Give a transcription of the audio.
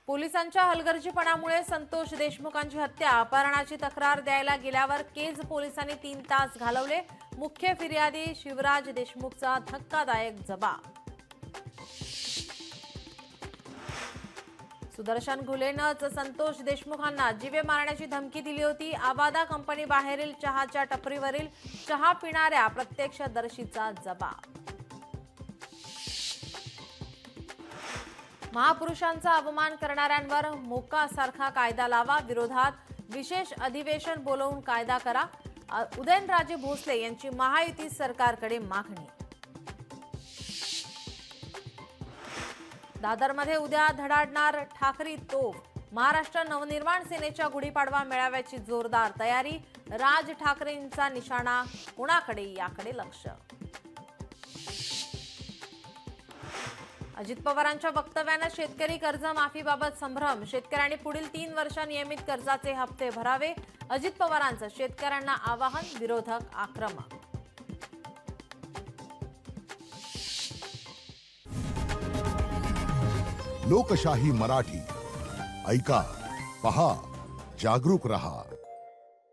पोलिसांच्या हलगर्जीपणामुळे संतोष देशमुखांची हत्या अपहरणाची तक्रार द्यायला गेल्यावर केज पोलिसांनी 3 तास घालवले। मुख्य फिर्यादी शिवराज देशमुखचा धक्कादायक जबाब। सुदर्शन घुलेनंच संतोष देशमुखांना जीवे मारण्याची धमकी दिली होती। आबादा कंपनी बाहेरील चहाच्या टपरीवरील चहा पिणाऱ्या प्रत्यक्षदर्शीचा जबाब। महापुरुषांचा अपमान करणाऱ्यांवर मोक्कासारखा कायदा लावा, विरोधात विशेष अधिवेशन बोलवून कायदा करा। उदयनराजे भोसले यांची महायुती सरकारकडे मागणी। दादरमध्ये उद्या धडाडणार ठाकरी तोफ। महाराष्ट्र नवनिर्माण सेनेच्या गुढीपाडवा मेळाव्याची जोरदार तयारी। राज ठाकरेंचा निशाणा कोणाकडे याकडे लक्ष। अजित पवारांच्या वक्तव्याने शेतकरी कर्जमाफीबाबत संभ्रम। शेतकऱ्यांनी पुढील 3 वर्ष नियमित कर्जाचे हप्ते भरावे। अजित पवारांचं शेतकऱ्यांना आवाहन, विरोधक आक्रमक। लोकशाही मराठी ऐका, पहा, जागरूक रहा।